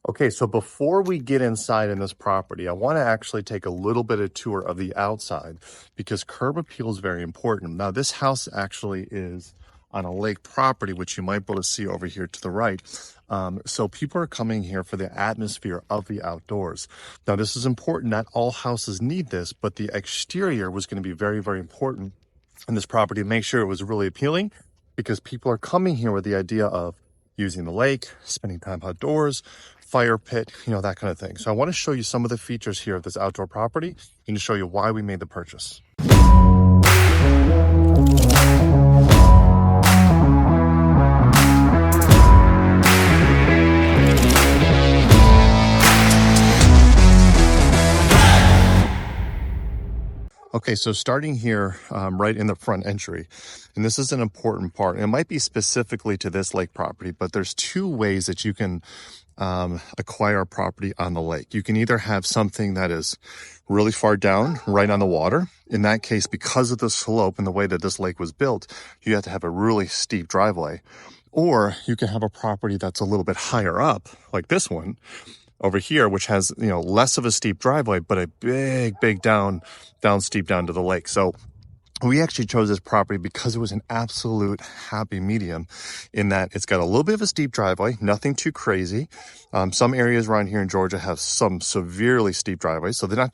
Okay, so before we get inside in this property, I want to actually take a little bit of tour of the outside because curb appeal is very important. Now, this house actually is on a lake property, which you might be able to see over here to the right. So people are coming here for the atmosphere of the outdoors. Now, this is important. Not all houses need this, but the exterior was going to be very, very important in this property to make sure it was really appealing because people are coming here with the idea of using the lake, spending time outdoors, fire pit, that kind of thing. So I want to show you some of the features here of this outdoor property and to show you why we made the purchase. Okay, so starting here right in the front entry, and this is an important part. It might be specifically to this lake property, but there's two ways that you can acquire a property on the lake. You can either have something that is really far down, right on the water. In that case, because of the slope and the way that this lake was built, you have to have a really steep driveway. Or you can have a property that's a little bit higher up, like this one over here, which has, less of a steep driveway, but a big down steep down to the lake. So we actually chose this property because it was an absolute happy medium in that it's got a little bit of a steep driveway, nothing too crazy. Some areas around here in Georgia have some severely steep driveways, so they're not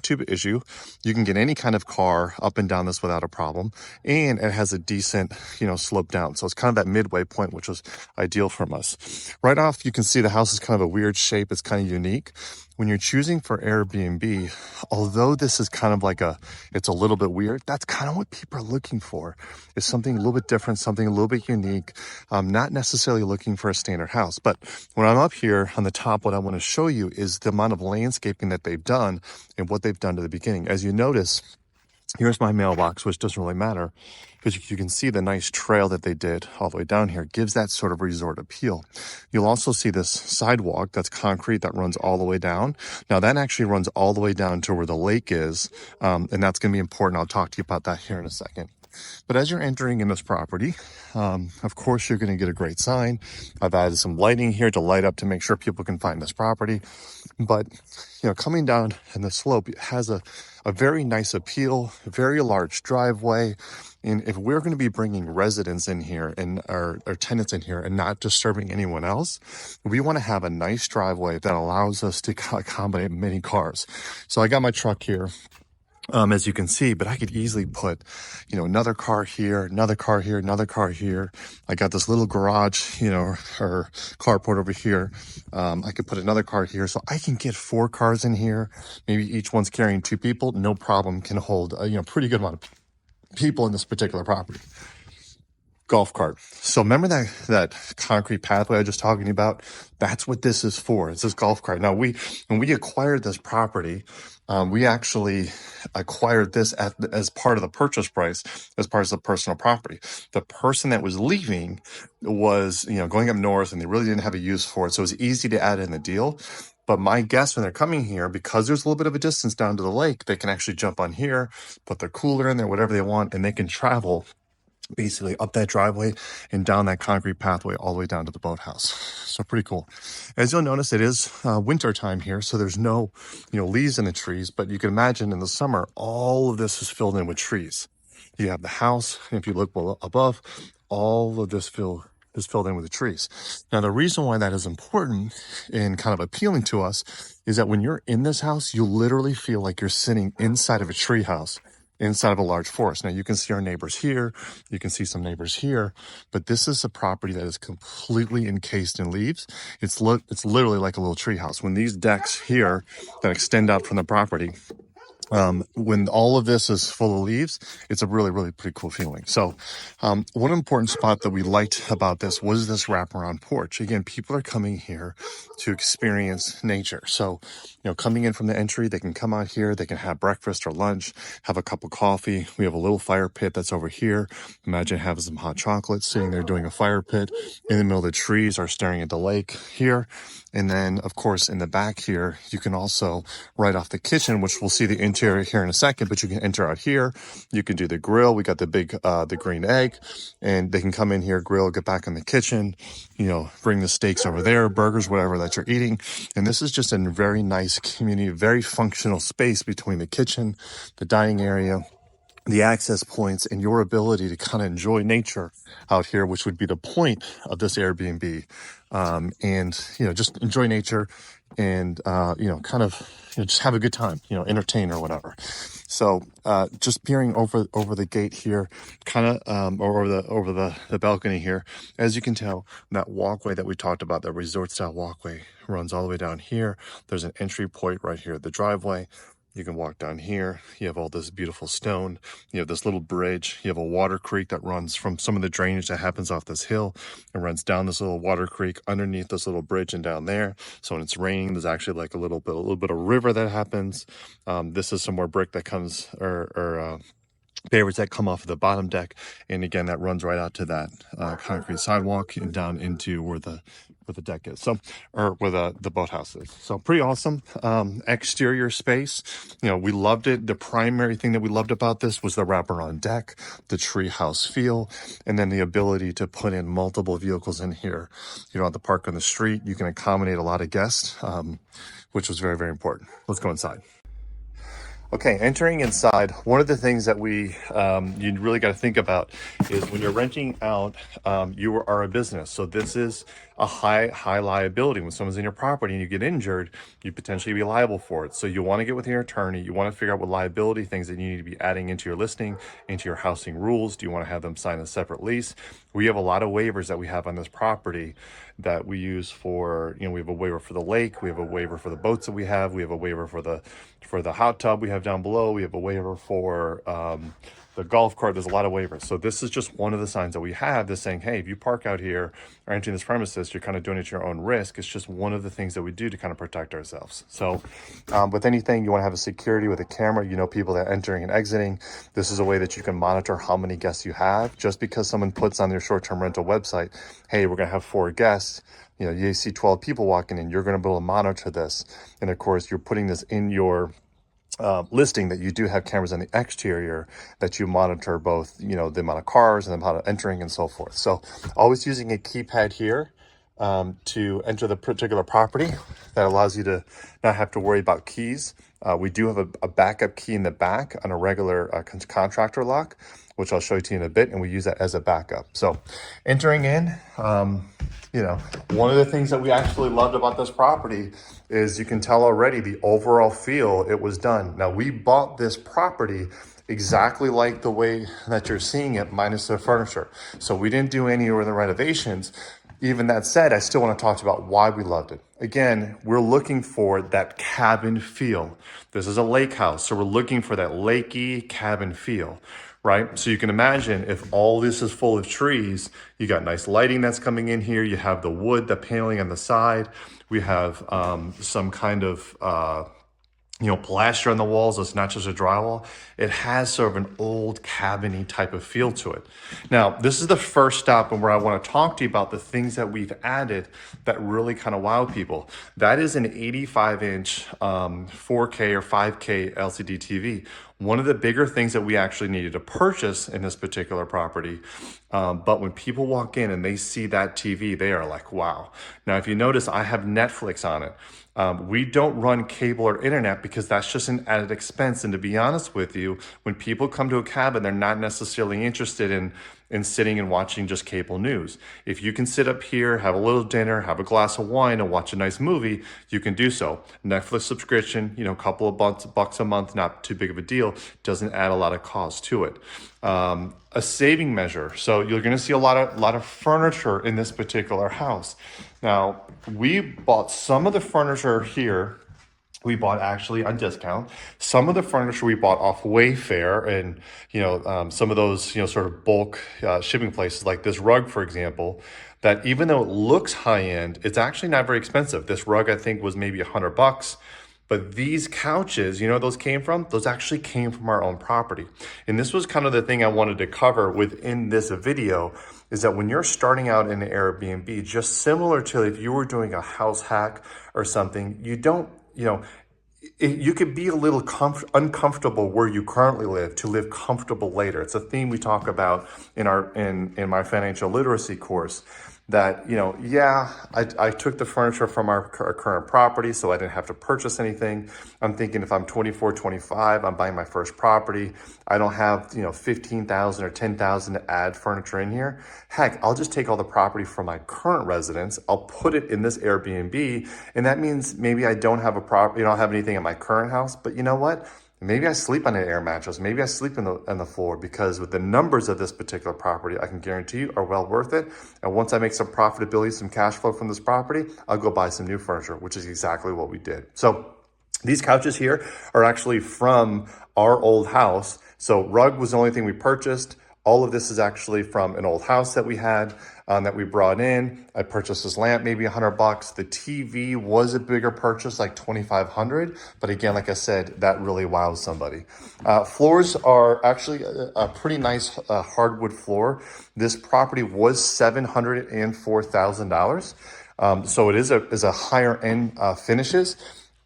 too big issue. You can get any kind of car up and down this without a problem, and it has a decent, slope down. So it's kind of that midway point, which was ideal from us. Right off, you can see the house is kind of a weird shape. It's kind of unique. When you're choosing for Airbnb, although this is kind of it's a little bit weird, that's kind of what people are looking for, is something a little bit different, something a little bit unique, not necessarily looking for a standard house. But when I'm up here on the top, what I want to show you is the amount of landscaping that they've done and what they've done to the beginning. As you notice, here's my mailbox, which doesn't really matter because you can see the nice trail that they did all the way down here. Gives that sort of resort appeal. You'll also see this sidewalk that's concrete that runs all the way down. Now that actually runs all the way down to where the lake is, and that's going to be important. I'll talk to you about that here in a second. But as you're entering in this property, of course, you're going to get a great sign. I've added some lighting here to light up to make sure people can find this property. But, coming down in the slope, it has a very nice appeal, a very large driveway. And if we're going to be bringing residents in here and our tenants in here and not disturbing anyone else, we want to have a nice driveway that allows us to accommodate many cars. So I got my truck here. As you can see, but I could easily put, another car here, another car here, another car here. I got this little garage, or carport over here. I could put another car here. So I can get 4 cars in here. Maybe each one's carrying 2 people. No problem. Can hold a, pretty good amount of people in this particular property. Golf cart. So remember that concrete pathway I was just talking about? That's what this is for. It's this golf cart. Now when we acquired this property, we actually acquired this as part of the purchase price, as part of the personal property. The person that was leaving was, going up north, and they really didn't have a use for it. So it was easy to add in the deal. But my guess when they're coming here, because there's a little bit of a distance down to the lake, they can actually jump on here, put their cooler in there, whatever they want, and they can travel basically up that driveway and down that concrete pathway all the way down to the boathouse. So pretty cool. As you'll notice, it is winter time here, so there's no leaves in the trees, but you can imagine in the summer all of this is filled in with trees. You have the house, and if you look below, above, all of this is filled in with the trees. Now the reason why that is important and kind of appealing to us is that when you're in this house, you literally feel like you're sitting inside of a tree house, inside of a large forest. Now you can see our neighbors here, you can see some neighbors here, but this is a property that is completely encased in leaves. It's literally like a little tree house. When these decks here that extend out from the property, when all of this is full of leaves, it's a really, really pretty cool feeling. So one important spot that we liked about this was this wraparound porch. Again, people are coming here to experience nature. So, coming in from the entry, they can come out here, they can have breakfast or lunch, have a cup of coffee. We have a little fire pit that's over here. Imagine having some hot chocolate, sitting there doing a fire pit in the middle of the trees or staring at the lake here. And then, of course, in the back here, you can also, right off the kitchen, which we'll see the interior here in a second, but you can enter out here. You can do the grill. We got the big, the green egg, and they can come in here, grill, get back in the kitchen, bring the steaks over there, burgers, whatever that you're eating. And this is just a very nice community, very functional space between the kitchen, the dining area, the access points, and your ability to kind of enjoy nature out here, which would be the point of this Airbnb. And, just enjoy nature and, kind of, just have a good time, entertain or whatever. So, just peering over the gate here, kind of, or over the balcony here, as you can tell, that walkway that we talked about, that resort style walkway runs all the way down here. There's an entry point right here at the driveway. You can walk down here. You have all this beautiful stone. You have this little bridge. You have a water creek that runs from some of the drainage that happens off this hill. It runs down this little water creek underneath this little bridge and down there. So when it's raining, there's actually like a little bit of river that happens. This is some more brick that comes or pavers that come off of the bottom deck, and again that runs right out to that concrete sidewalk and down into where the deck is, so, or where the boathouse is. So pretty awesome exterior space. We loved it. The primary thing that we loved about this was the wraparound deck, the treehouse feel, and then the ability to put in multiple vehicles in here. You don't have to park on the street. You can accommodate a lot of guests, which was very, very important. Let's go inside. Okay, entering inside, one of the things that you really got to think about is when you're renting out, you are a business. So this is a high liability. When someone's in your property and you get injured, you potentially be liable for it. So you want to get with your attorney. You want to figure out what liability things that you need to be adding into your listing, into your housing rules. Do you want to have them sign a separate lease? We have a lot of waivers that we have on this property that we use for, we have a waiver for the lake. We have a waiver for the boats that we have. We have a waiver for the hot tub we have down below. We have a waiver for the golf cart. There's a lot of waivers. So this is just one of the signs that we have that's saying, hey, if you park out here or entering this premises, you're kind of doing it at your own risk. It's just one of the things that we do to kind of protect ourselves. So with anything, you want to have a security with a camera, people that are entering and exiting. This is a way that you can monitor how many guests you have. Just because someone puts on their short-term rental website, hey, we're going to have 4 guests, you see 12 people walking in, you're going to be able to monitor this. And of course, you're putting this in your listing that you do have cameras on the exterior that you monitor both, the amount of cars and the amount of entering and so forth. So always using a keypad here to enter the particular property that allows you to not have to worry about keys. We do have a backup key in the back on a regular contractor lock, which I'll show you in a bit, and we use that as a backup. So entering in, one of the things that we actually loved about this property is you can tell already the overall feel it was done. Now, we bought this property exactly like the way that you're seeing it, minus the furniture. So we didn't do any of the renovations. Even that said, I still want to talk about why we loved it. Again, we're looking for that cabin feel. This is a lake house, so we're looking for that lakey cabin feel, right? So you can imagine if all this is full of trees, you got nice lighting that's coming in here. You have the wood, the paneling on the side. We have some kind of plaster on the walls. So it's not just a drywall. It has sort of an old cabin-y type of feel to it. Now, this is the first stop and where I want to talk to you about the things that we've added that really kind of wow people. That is an 85-inch 4K or 5K LCD TV. One of the bigger things that we actually needed to purchase in this particular property. But when people walk in and they see that TV, they are like, wow. Now, if you notice, I have Netflix on it. We don't run cable or internet because that's just an added expense. And to be honest with you, when people come to a cabin, they're not necessarily interested in sitting and watching just cable news. If you can sit up here, have a little dinner, have a glass of wine, and watch a nice movie, you can do so. Netflix subscription, a couple of bucks a month, not too big of a deal, doesn't add a lot of cost to it. A saving measure. So you're going to see a lot of furniture in this particular house. Now, we bought some of the furniture here. We bought actually on discount. Some of the furniture we bought off Wayfair and, some of those, sort of bulk shipping places like this rug, for example, that even though it looks high end, it's actually not very expensive. This rug, I think, was maybe $100. But these couches, those came from? Those actually came from our own property. And this was kind of the thing I wanted to cover within this video is that when you're starting out in an Airbnb, just similar to if you were doing a house hack or something, you don't, you could be a little uncomfortable where you currently live to live comfortable later. It's a theme we talk about in my financial literacy course. that, yeah, I took the furniture from our current property, so I didn't have to purchase anything. I'm thinking if I'm 24, 25, I'm buying my first property. I don't have, 15,000 or 10,000 to add furniture in here. Heck, I'll just take all the property from my current residence. I'll put it in this Airbnb. And that means maybe I don't have I don't have anything at my current house, but you know what? Maybe I sleep on an air mattress. Maybe I sleep on the floor, because with the numbers of this particular property, I can guarantee you are well worth it. And once I make some profitability, some cash flow from this property, I'll go buy some new furniture, which is exactly what we did. So these couches here are actually from our old house. So rug was the only thing we purchased. All of this is actually from an old house that we had that we brought in. I purchased this lamp, maybe $100. The TV was a bigger purchase, like $2,500. But again, like I said, that really wows somebody. Floors are actually a pretty nice hardwood floor. This property was $704,000. So it is a higher end finishes.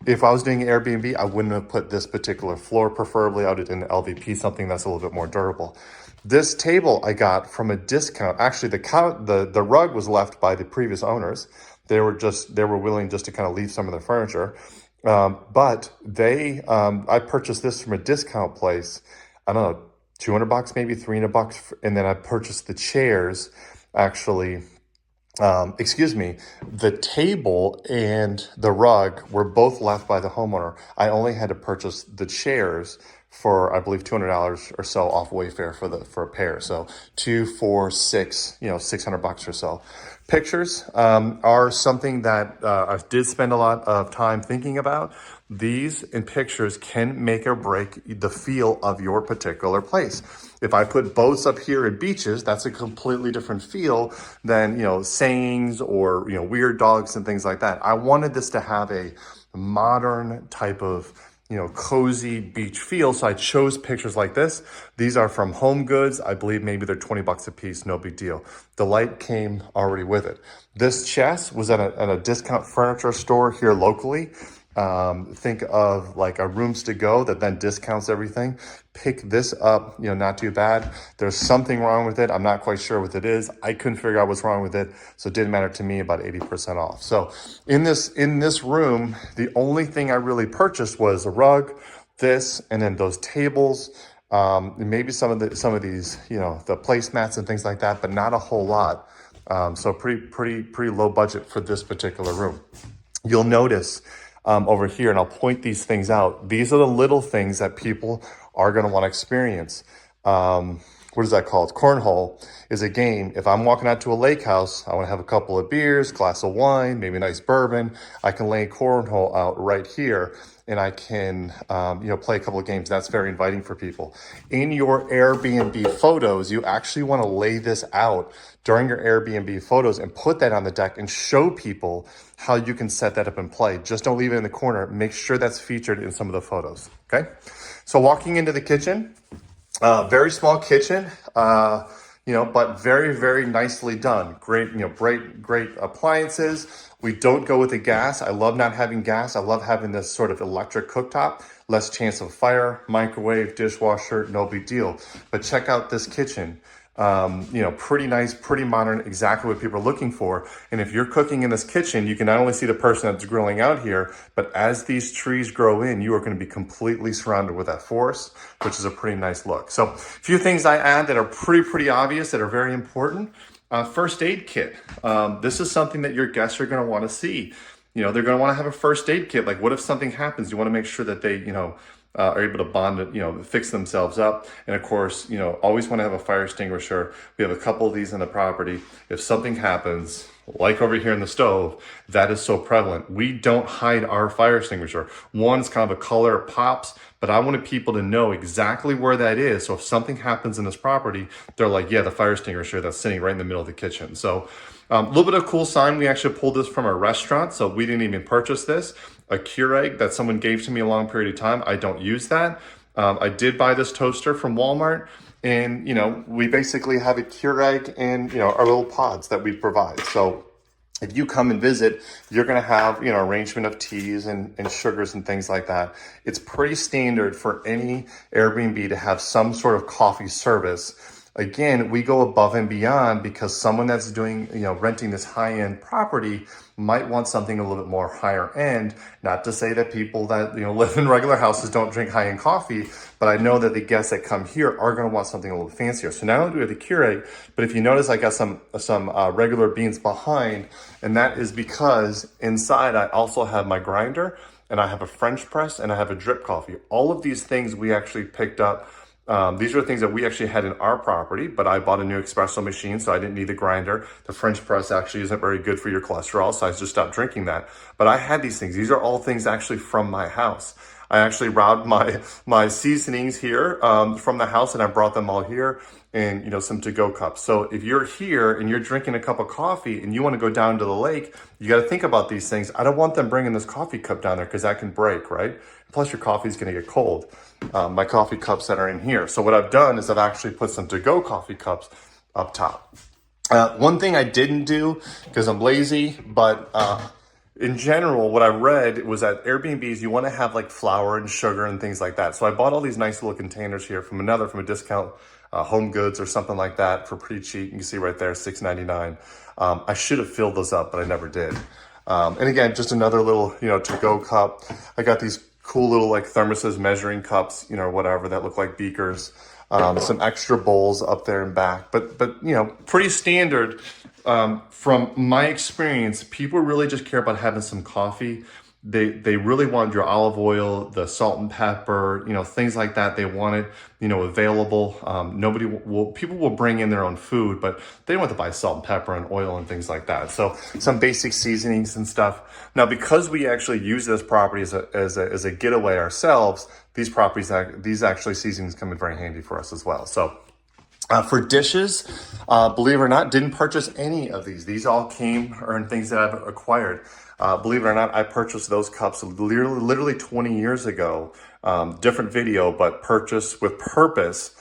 If I was doing Airbnb, I wouldn't have put this particular floor. Preferably, I would have done an LVP, something that's a little bit more durable. This table I got from a discount. Actually, the rug was left by the previous owners. They were willing just to kind of leave some of their furniture. But I purchased this from a discount place. I don't know, $200, maybe $300. And then I purchased the chairs, actually. The table and the rug were both left by the homeowner. I only had to purchase the chairs for, I believe, $200 or so off Wayfair for a pair. So 2, 4, 6, $600 or so. Pictures are something that I did spend a lot of time thinking about. These and pictures can make or break the feel of your particular place. If I put boats up here and beaches, that's a completely different feel than, sayings or, weird dogs and things like that. I wanted this to have a modern type of, cozy beach feel. So I chose pictures like this. These are from Home Goods. I believe maybe they're $20 a piece. No big deal. The light came already with it. This chest was at a discount furniture store here locally. Think of like a Rooms to Go that then discounts everything. Pick this up, not too bad. There's something wrong with it. I'm not quite sure what it is. I couldn't figure out what's wrong with it. So it didn't matter to me, about 80% off. So in this room, the only thing I really purchased was a rug, this, and then those tables, maybe some of these, the placemats and things like that, but not a whole lot. So pretty low budget for this particular room. You'll notice over here, and I'll point these things out. These are the little things that people are going to want to experience. What is that called? Cornhole is a game. If I'm walking out to a lake house, I want to have a couple of beers, glass of wine, maybe a nice bourbon. I can lay cornhole out right here, and I can, play a couple of games. That's very inviting for people. In your Airbnb photos, you actually want to lay this out during your Airbnb photos and put that on the deck and show people how you can set that up and play. Just don't leave it in the corner. Make sure that's featured in some of the photos, okay? So walking into the kitchen, very small kitchen, but very, very nicely done. Great, great appliances. We don't go with the gas. I love not having gas. I love having this sort of electric cooktop. Less chance of fire, microwave, dishwasher, no big deal. But check out this kitchen. Pretty nice, pretty modern, exactly what people are looking for. And if you're cooking in this kitchen, you can not only see the person that's grilling out here, but as these trees grow in, you are going to be completely surrounded with that forest, which is a pretty nice look. So a few things I add that are pretty obvious, that are very important. First aid kit. This is something that your guests are going to want to see. They're going to want to have a first aid kit. Like, what if something happens? You want to make sure that they, are able to bond it, fix themselves up. And of course, always want to have a fire extinguisher. We have a couple of these on the property. If something happens, like over here in the stove, that is so prevalent. We don't hide our fire extinguisher. One, it's kind of a color, it pops, but I wanted people to know exactly where that is. So if something happens in this property, they're like, yeah, the fire extinguisher that's sitting right in the middle of the kitchen. So a little bit of cool sign. We actually pulled this from a restaurant, so we didn't even purchase this. A Keurig that someone gave to me a long period of time. I don't use that. I did buy this toaster from Walmart, and we basically have a Keurig and our little pods that we provide. So if you come and visit, you're going to have arrangement of teas and sugars and things like that. It's pretty standard for any Airbnb to have some sort of coffee service. Again, we go above and beyond because someone that's doing, renting this high-end property might want something a little bit more higher end. Not to say that people that, live in regular houses don't drink high-end coffee, but I know that the guests that come here are going to want something a little fancier. So not only do we have the Keurig, but if you notice, I got some regular beans behind, and that is because inside I also have my grinder, and I have a French press, and I have a drip coffee. All of these things we actually picked up. These are things that we actually had in our property, but I bought a new espresso machine, so I didn't need the grinder. The French press actually isn't very good for your cholesterol, so I just stopped drinking that. But I had these things. These are all things actually from my house. I actually robbed my seasonings here from the house, and I brought them all here, and some to-go cups. So if you're here and you're drinking a cup of coffee and you want to go down to the lake, you got to think about these things. I don't want them bringing this coffee cup down there because that can break, right? Plus your coffee is going to get cold. My coffee cups that are in here. So what I've done is I've actually put some to-go coffee cups up top. One thing I didn't do because I'm lazy, but in general, what I read was that Airbnbs, you want to have like flour and sugar and things like that. So I bought all these nice little containers here from a discount, Home Goods or something like that for pretty cheap. You can see right there, $6.99. I should have filled those up, but I never did. And again, just another little, to-go cup. I got these cool little like thermoses, measuring cups, whatever that look like beakers. Some extra bowls up there and back, but pretty standard. From my experience, people really just care about having some coffee. They really want your olive oil, the salt and pepper, things like that. They want it, available. People will bring in their own food, but they don't want to buy salt and pepper and oil and things like that. So some basic seasonings and stuff. Now, because we actually use this property as a getaway ourselves, these actually seasonings come in very handy for us as well. So for dishes, believe it or not, didn't purchase any of these. These all came or in things that I've acquired. Believe it or not, I purchased those cups literally 20 years ago. Different video, but purchased with purpose.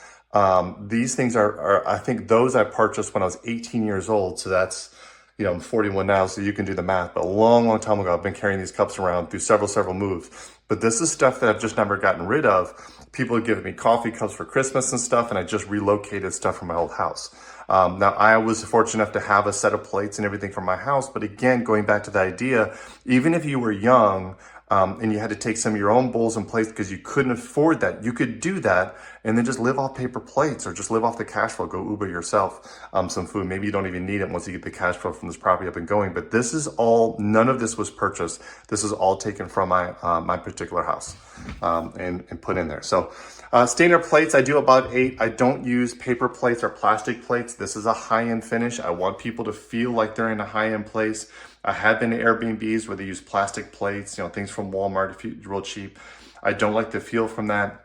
These things are, I think those I purchased when I was 18 years old. So that's, I'm 41 now, so you can do the math. But a long, long time ago, I've been carrying these cups around through several moves. But this is stuff that I've just never gotten rid of. People have given me coffee cups for Christmas and stuff, and I just relocated stuff from my old house. Now, I was fortunate enough to have a set of plates and everything from my house. But again, going back to the idea, even if you were young, and you had to take some of your own bowls and plates because you couldn't afford that, you could do that and then just live off paper plates or just live off the cash flow. Go Uber yourself some food. Maybe you don't even need it once you get the cash flow from this property up and going. But this is all, none of this was purchased. This is all taken from my particular house and put in there. So standard plates, I do about 8. I don't use paper plates or plastic plates. This is a high-end finish. I want people to feel like they're in a high-end place. I have been to Airbnbs where they use plastic plates, things from Walmart, real cheap. I don't like the feel from that.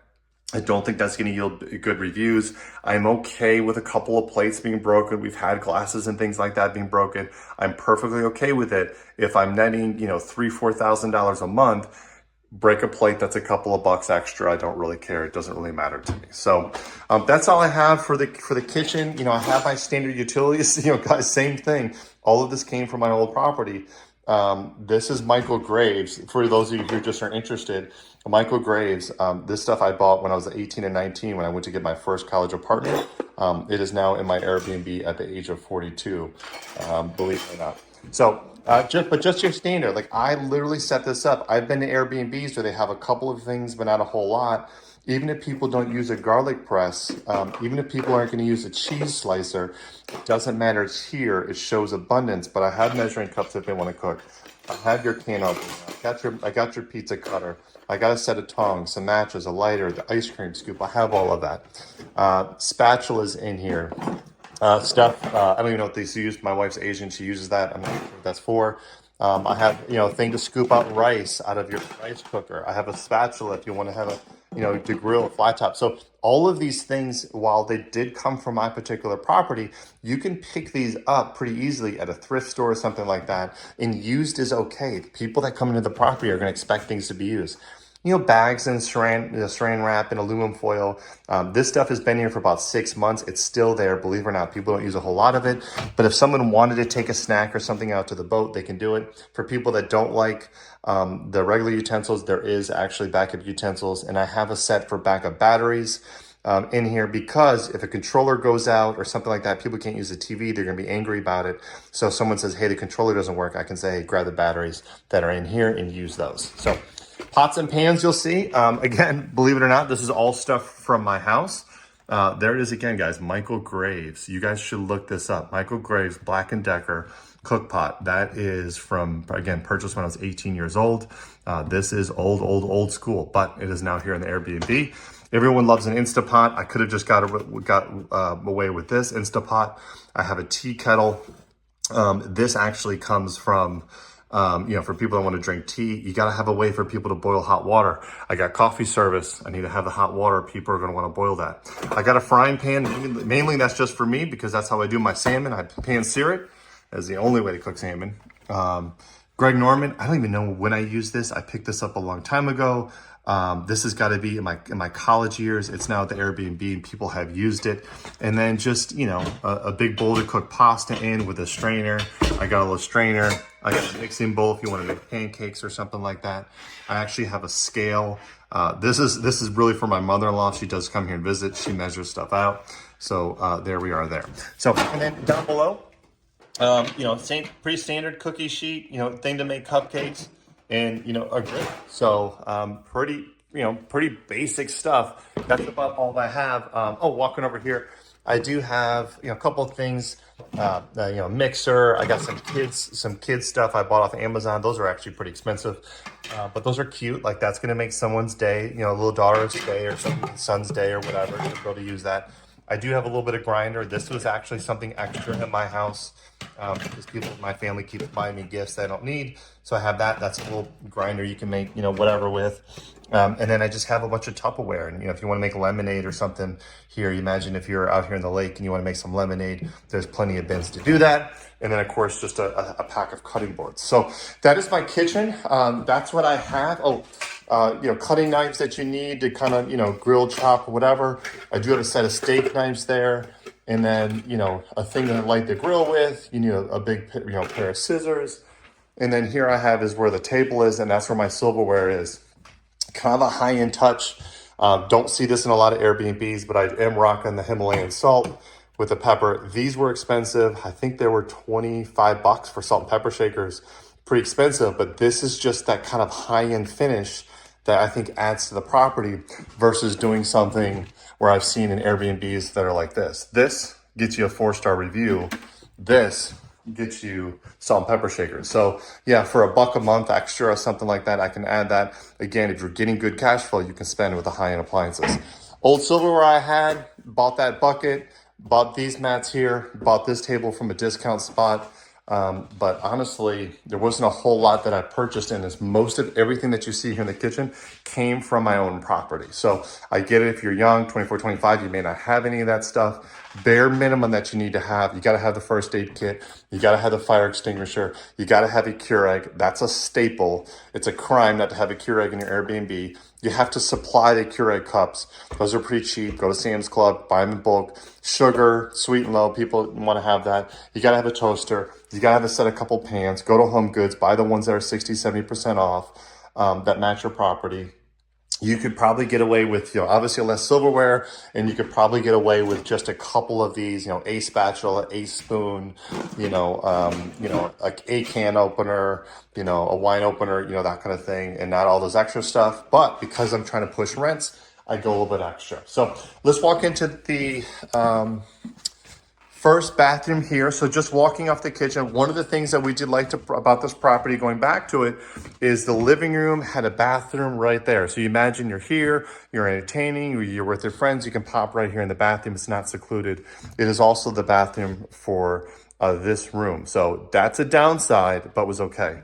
I don't think that's going to yield good reviews. I'm okay with a couple of plates being broken. We've had glasses and things like that being broken. I'm perfectly okay with it. If I'm netting, $3,000-$4,000 a month, break a plate that's a couple of bucks extra. I don't really care. It doesn't really matter to me. So that's all I have for the kitchen. I have my standard utilities. Guys, same thing. All of this came from my old property. This is Michael Graves. For those of you who just are interested, Michael Graves, this stuff I bought when I was 18 and 19 when I went to get my first college apartment. It is now in my Airbnb at the age of 42, believe it or not. So just your standard. Like, I literally set this up. I've been to Airbnbs where they have a couple of things, but not a whole lot. Even if people don't use a garlic press, even if people aren't going to use a cheese slicer, it doesn't matter. It's here. It shows abundance. But I have measuring cups if they want to cook. I have your can opener. I got your pizza cutter. I got a set of tongs, some matches, a lighter, the ice cream scoop. I have all of that. Spatulas in here. Stuff. I don't even know what these use. My wife's Asian. She uses that. I'm not sure what that's for. I have, a thing to scoop out rice out of your rice cooker. I have a spatula if you want to have a, to grill a flat top. So all of these things, while they did come from my particular property, you can pick these up pretty easily at a thrift store or something like that. And used is okay. People that come into the property are going to expect things to be used. Bags and saran wrap and aluminum foil. This stuff has been here for about 6 months. It's still there, believe it or not. People don't use a whole lot of it. But if someone wanted to take a snack or something out to the boat, they can do it. For people that don't like the regular utensils, there is actually backup utensils. And I have a set for backup batteries. in here, because if a controller goes out or something like that, people can't use the TV. They're going to be angry about it. So if someone says, hey, the controller doesn't work, I can say, hey, grab the batteries that are in here and use those. So pots and pans, you'll see. Again, believe it or not, this is all stuff from my house. There it is again, guys. Michael Graves. You guys should look this up. Michael Graves Black & Decker cook pot. That is from, again, purchased when I was 18 years old. This is old school, but it is now here in the Airbnb. Everyone loves an Instapot. I could have just got away with this Instapot. I have a tea kettle. This actually comes from, for people that want to drink tea, you got to have a way for people to boil hot water. I got coffee service. I need to have the hot water. People are going to want to boil that. I got a frying pan. Mainly that's just for me because that's how I do my salmon. I pan sear it. That's the only way to cook salmon. Greg Norman, I don't even know when I used this. I picked this up a long time ago. This has got to be in my college years. It's now at the Airbnb and people have used it. And then just, a big bowl to cook pasta in with a strainer. I got a little strainer. I got a mixing bowl if you want to make pancakes or something like that. I actually have a scale. This is really for my mother-in-law. She does come here and visit. She measures stuff out. So there we are there. So, and then down below, pretty standard cookie sheet, thing to make cupcakes. And, a grill. So, pretty basic stuff. That's about all I have. Walking over here, I do have, a couple of things, mixer. I got some kids stuff I bought off of Amazon. Those are actually pretty expensive. But those are cute. Like that's going to make someone's day, a little daughter's day or someone's son's day or whatever. To be able to use that. I do have a little bit of grinder. This was actually something extra in my house because people in my family keep buying me gifts that I don't need. So I have that. That's a little grinder you can make, whatever with. And then I just have a bunch of Tupperware. And, if you want to make lemonade or something here, you imagine if you're out here in the lake and you want to make some lemonade, there's plenty of bins to do that. And then, of course, just a pack of cutting boards. So that is my kitchen. That's what I have. Cutting knives that you need to kind of, grill, chop, whatever. I do have a set of steak knives there. And then, a thing to light the grill with. You need a big, pair of scissors. And then here I have is where the table is, and that's where my silverware is. Kind of a high-end touch. Don't see this in a lot of Airbnbs, but I am rocking the Himalayan salt with the pepper. These were expensive. I think they were $25 for salt and pepper shakers. Pretty expensive, but this is just that kind of high-end finish that I think adds to the property versus doing something where I've seen in Airbnbs that are like this. This gets you a 4-star review. This gets you salt and pepper shakers. So yeah, for $1 a month extra or something like that, I can add that. Again, if you're getting good cash flow, you can spend it with the high-end appliances. Old silverware I had, bought that bucket, bought these mats here, bought this table from a discount spot. But honestly, there wasn't a whole lot that I purchased in this. Most of everything that you see here in the kitchen came from my own property. So I get it if you're young, 24, 25, you may not have any of that stuff. Bare minimum that you need to have. You got to have the first aid kit. You got to have the fire extinguisher. You got to have a Keurig. That's a staple. It's a crime not to have a Keurig in your Airbnb. You have to supply the Keurig cups. Those are pretty cheap. Go to Sam's Club, buy them in bulk. Sugar, sweet and low, people want to have that. You got to have a toaster. You got to have a set of couple pans. Go to Home Goods, buy the ones that are 60, 70% off that match your property. You could probably get away with, obviously less silverware, and you could probably get away with just a couple of these, a spatula, a spoon, a can opener, a wine opener, that kind of thing, and not all those extra stuff. But because I'm trying to push rents, I go a little bit extra. So let's walk into the first bathroom here. So just walking off the kitchen, one of the things that we did like about this property, going back to it, is the living room had a bathroom right there. So you imagine you're here, you're entertaining, you're with your friends, you can pop right here in the bathroom. It's not secluded. It is also the bathroom for this room. So that's a downside, but was okay.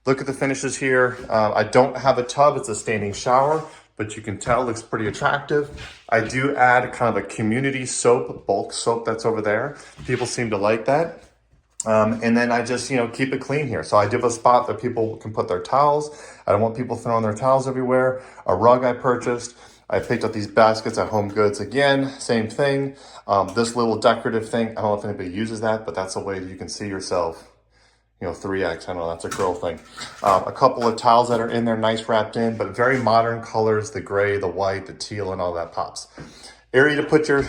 Look at the finishes here. I don't have a tub, it's a standing shower, but you can tell it looks pretty attractive. I do add kind of a community soap, bulk soap that's over there. People seem to like that. And then I just, keep it clean here. So I do have a spot that people can put their towels. I don't want people throwing their towels everywhere. A rug I purchased. I picked up these baskets at Home Goods again, same thing. This little decorative thing, I don't know if anybody uses that, but that's a way that you can see yourself. 3X, I know that's a girl thing. A couple of towels that are in there, nice wrapped in, but very modern colors, the gray, the white, the teal, and all that pops. area to put your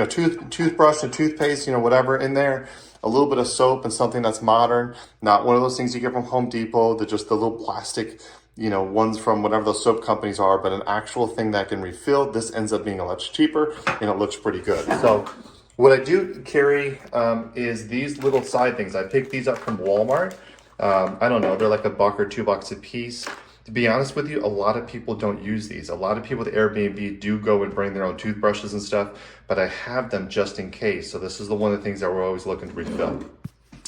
toothbrush and toothpaste, whatever in there. A little bit of soap and something that's modern, not one of those things you get from Home Depot. They're just the little plastic, ones from whatever those soap companies are, but an actual thing that can refill. This ends up being a lot cheaper and it looks pretty good. So what I do carry is these little side things. I picked these up from Walmart. I don't know, they're like $1 or $2 a piece. To be honest with you, a lot of people don't use these. A lot of people with Airbnb do go and bring their own toothbrushes and stuff, but I have them just in case. So this is one of the things that we're always looking to refill.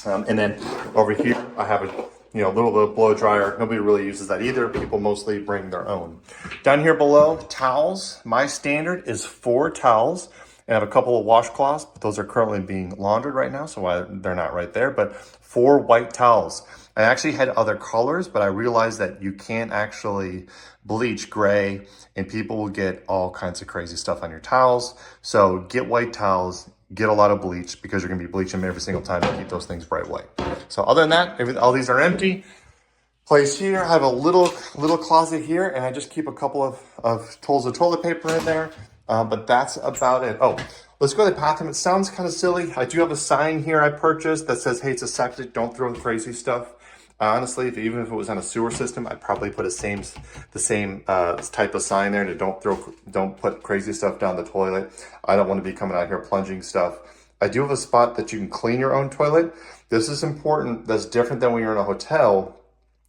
And then over here, I have a little bit of blow dryer. Nobody really uses that either. People mostly bring their own. Down here below, towels. My standard is 4 towels. And I have a couple of washcloths, but those are currently being laundered right now, so they're not right there, but 4 white towels. I actually had other colors, but I realized that you can't actually bleach gray and people will get all kinds of crazy stuff on your towels. So get white towels, get a lot of bleach because you're gonna be bleaching them every single time to keep those things bright white. So other than that, all these are empty. Place here, I have a little closet here and I just keep a couple of rolls of toilet paper in there. But that's about it. Oh, let's go to the bathroom. It sounds kind of silly. I do have a sign here I purchased that says, hey, it's a septic. Don't throw the crazy stuff. Honestly, even if it was on a sewer system, I'd probably put the same type of sign there to don't put crazy stuff down the toilet. I don't want to be coming out here plunging stuff. I do have a spot that you can clean your own toilet. This is important. That's different than when you're in a hotel.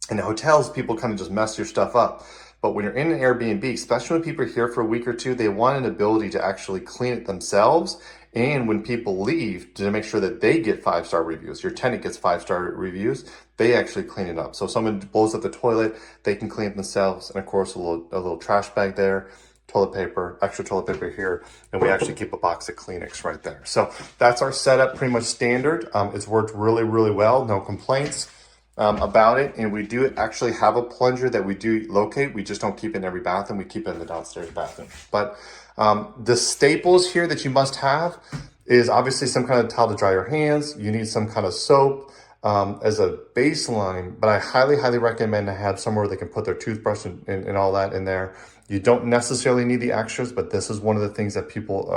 In hotels, people kind of just mess your stuff up. But when you're in an Airbnb, especially when people are here for a week or two, they want an ability to actually clean it themselves. And when people leave, to make sure that they get 5-star reviews. Your tenant gets 5-star reviews, they actually clean it up. So if someone blows up the toilet, they can clean it themselves. And of course, a little trash bag there, toilet paper, extra toilet paper here, and we actually keep a box of Kleenex right there. So that's our setup, pretty much standard. It's worked really, really well, no complaints about it. And we do actually have a plunger that we do locate. We just don't keep it in every bathroom. We keep it in the downstairs bathroom. But the staples here that you must have is obviously some kind of towel to dry your hands. You need some kind of soap as a baseline, but I highly, highly recommend to have somewhere they can put their toothbrush and all that in there. You don't necessarily need the extras, but this is one of the things that people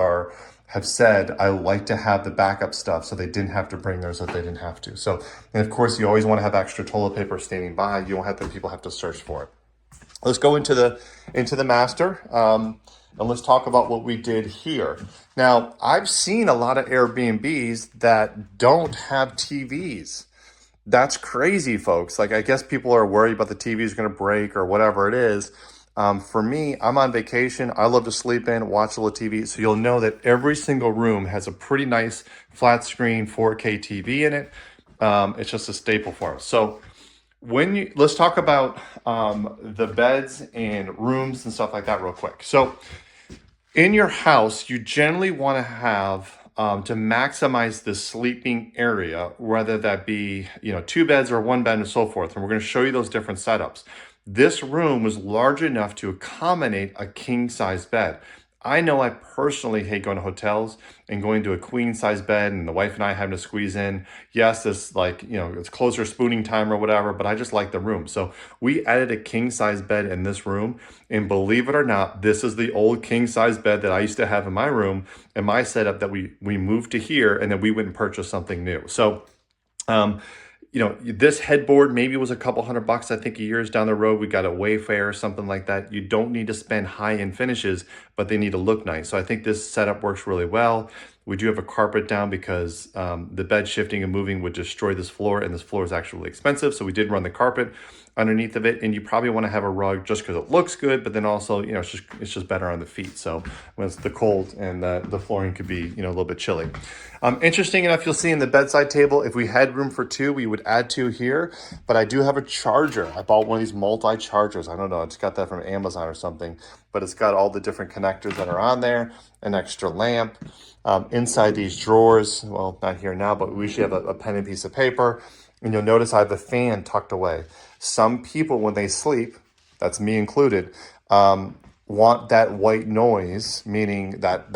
have said, I like to have the backup stuff so they didn't have to bring theirs if they didn't have to. So, and of course, you always want to have extra toilet paper standing by. You don't have to, people have to search for it. Let's go into the master, and let's talk about what we did here. Now, I've seen a lot of Airbnbs that don't have TVs. That's crazy, folks. Like, I guess people are worried about the TV is going to break or whatever it is. For me, I'm on vacation. I love to sleep in, watch a little TV. So you'll know that every single room has a pretty nice flat screen 4K TV in it. It's just a staple for us. So let's talk about the beds and rooms and stuff like that real quick. So in your house, you generally want to have to maximize the sleeping area, whether that be 2 beds or 1 bed and so forth. And we're going to show you those different setups. This room was large enough to accommodate a king-size bed. I know I personally hate going to hotels and going to a queen-size bed and the wife and I having to squeeze in. Yes, it's it's closer spooning time or whatever, but I just like the room. So we added a king-size bed in this room, and believe it or not, this is the old king-size bed that I used to have in my room and my setup that we moved to here, and then we went and purchased something new. So this headboard maybe was a couple $100. I think years down the road, we got a Wayfair or something like that. You don't need to spend high-end finishes, but they need to look nice. So I think this setup works really well. We do have a carpet down because the bed shifting and moving would destroy this floor, and this floor is actually really expensive. So we did run the carpet underneath of it, and you probably want to have a rug just because it looks good, but then also it's just better on the feet. So when it's the cold and the flooring could be a little bit chilly. Interesting enough, you'll see in the bedside table, if we had room for 2, we would add 2 here. But I do have a charger. I bought one of these multi-chargers. I don't know, I just got that from Amazon or something, but it's got all the different connectors that are on there, an extra lamp. Inside these drawers, well, not here now, but we should have a pen and piece of paper. And you'll notice I have a fan tucked away. Some people, when they sleep, that's me included, want that white noise, meaning that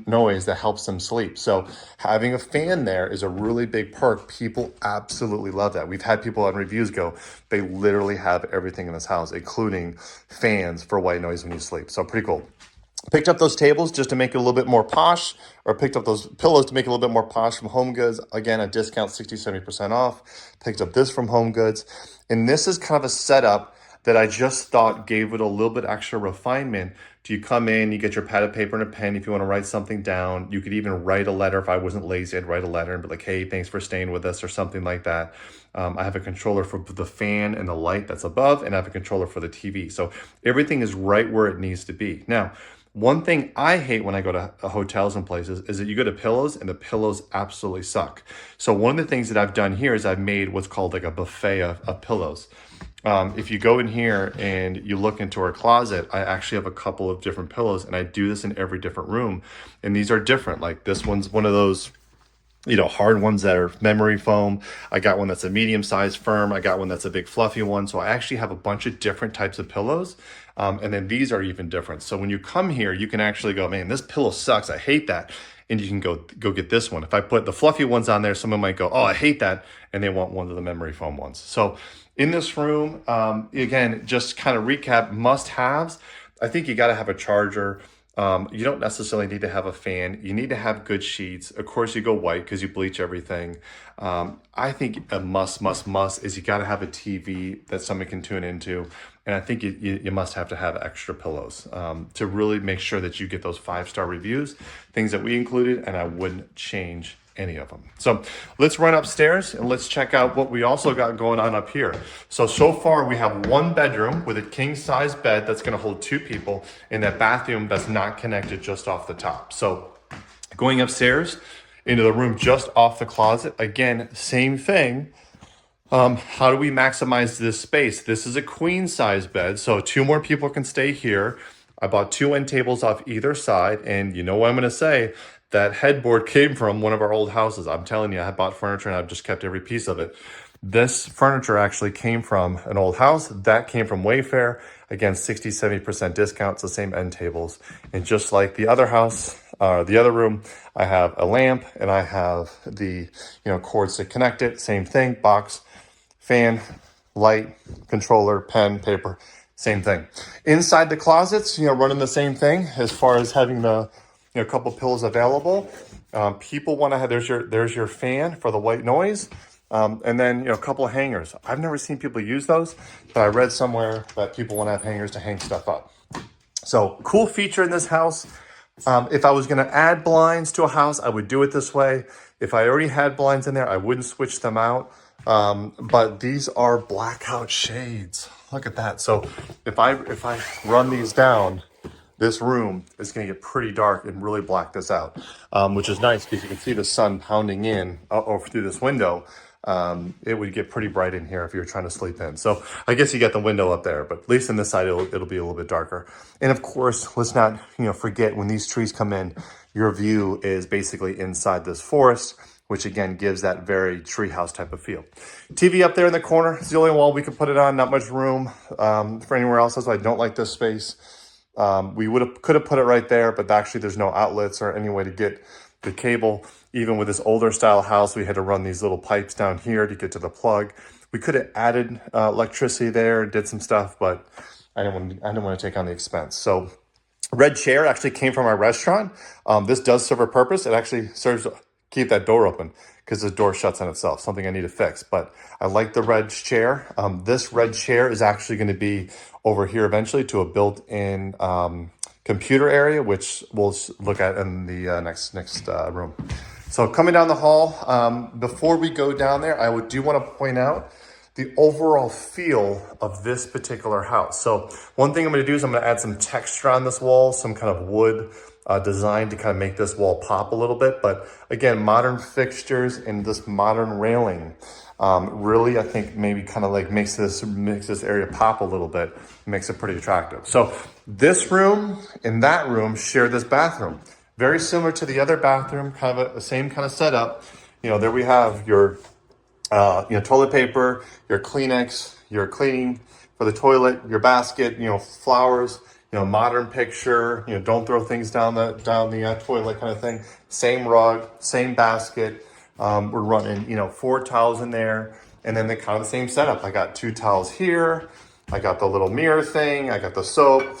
noise that helps them sleep. So having a fan there is a really big perk. People absolutely love that. We've had people on reviews go, they literally have everything in this house, including fans for white noise when you sleep. So pretty cool. Picked up those tables just to make it a little bit more posh, or picked up those pillows to make it a little bit more posh from Home Goods. Again, a discount 60, 70% off. Picked up this from Home Goods. And this is kind of a setup that I just thought gave it a little bit extra refinement. Do you come in, you get your pad of paper and a pen if you want to write something down. You could even write a letter. If I wasn't lazy, I'd write a letter and be like, hey, thanks for staying with us, or something like that. I have a controller for the fan and the light that's above, and I have a controller for the TV. So everything is right where it needs to be. Now, one thing I hate when I go to hotels and places is that you go to pillows and the pillows absolutely suck. So one of the things that I've done here is I've made what's called like a buffet of pillows. If you go in here and you look into our closet, I actually have a couple of different pillows, and I do this in every different room. And these are different. Like this one's one of those, hard ones that are memory foam. I got one that's a medium sized firm. I got one that's a big fluffy one. So I actually have a bunch of different types of pillows. And then these are even different. So when you come here, you can actually go, man, this pillow sucks. I hate that. And you can go get this one. If I put the fluffy ones on there, someone might go, oh, I hate that. And they want one of the memory foam ones. So in this room, again, just kind of recap must-haves. I think you got to have a charger. You don't necessarily need to have a fan. You need to have good sheets. Of course, you go white because you bleach everything. I think a must is you got to have a TV that someone can tune into. And I think you must have to have extra pillows to really make sure that you get those 5-star reviews, things that we included, and I wouldn't change any of them. So let's run upstairs and let's check out what we also got going on up here. So far we have one bedroom with a king size bed that's going to hold 2 people, in that bathroom that's not connected just off the top. So going upstairs into the room just off the closet, again, same thing. How do we maximize this space? This is a queen size bed, so 2 more people can stay here. I bought 2 end tables off either side, and you know what I'm going to say? That headboard came from one of our old houses. I'm telling you, I bought furniture and I've just kept every piece of it. This furniture actually came from an old house. That came from Wayfair. Again, 60, 70% discount. It's the same end tables. And just like the other house, the other room, I have a lamp and I have the cords to connect it. Same thing, box, fan, light, controller, pen, paper, same thing. Inside the closets, running the same thing as far as having the a couple pillows available. People want to have, there's your fan for the white noise. And then, a couple of hangers. I've never seen people use those, but I read somewhere that people want to have hangers to hang stuff up. So cool feature in this house. If I was going to add blinds to a house, I would do it this way. If I already had blinds in there, I wouldn't switch them out. But these are blackout shades. Look at that. So if I run these down, this room is going to get pretty dark and really black this out, which is nice because you can see the sun pounding in over through this window. It would get pretty bright in here if you were trying to sleep in. So I guess you got the window up there, but at least on this side, it'll be a little bit darker. And of course, let's not forget, when these trees come in, your view is basically inside this forest, which again gives that very treehouse type of feel. TV up there in the corner. It's the only wall we could put it on. Not much room for anywhere else. That's why I don't like this space. We could have put it right there, but actually there's no outlets or any way to get the cable. Even with this older style house, we had to run these little pipes down here to get to the plug. We could have added electricity there, did some stuff, but I didn't want to take on the expense. So red chair actually came from our restaurant. This does serve a purpose. It actually serves to keep that door open because the door shuts on itself, something I need to fix. But I like the red chair. This red chair is actually going to be over here eventually to a built-in computer area, which we'll look at in the next room. So coming down the hall, before we go down there, I do want to point out the overall feel of this particular house. So one thing I'm going to do is I'm going to add some texture on this wall, some kind of wood design to kind of make this wall pop a little bit. But again, modern fixtures and this modern railing really, I think, maybe kind of like makes this area pop a little bit, makes it pretty attractive. So this room and that room share this bathroom. Very similar to the other bathroom, kind of the same kind of setup. There we have your toilet paper, your Kleenex, your cleaning for the toilet, your basket, flowers, modern picture, don't throw things down the toilet kind of thing. Same rug, same basket. We're running, 4 towels in there, and then they kind of the same setup. I got 2 towels here. I got the little mirror thing. I got the soap,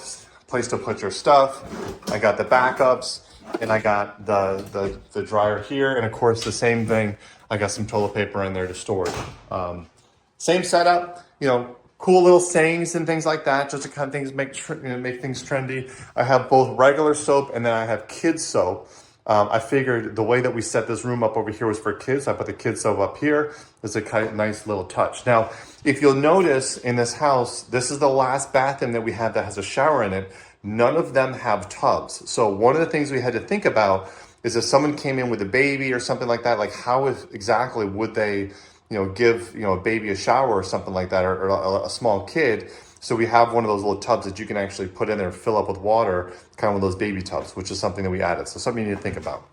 place to put your stuff. I got the backups, and I got the dryer here. And of course, the same thing, I got some toilet paper in there to store it. Same setup, you know, cool little sayings and things like that, just to kind of things make things trendy. I have both regular soap and then I have kids soap. I figured the way that we set this room up over here was for kids. So I put the kids soap up here. It's a kind of nice little touch. Now, if you'll notice in this house, this is the last bathroom that we have that has a shower in it. None of them have tubs. So one of the things we had to think about is if someone came in with a baby or something like that, like how exactly would they, you know, give, you know, a baby a shower or something like that, or a small kid. So we have one of those little tubs that you can actually put in there and fill up with water, kind of one of those baby tubs, which is something that we added. So something you need to think about.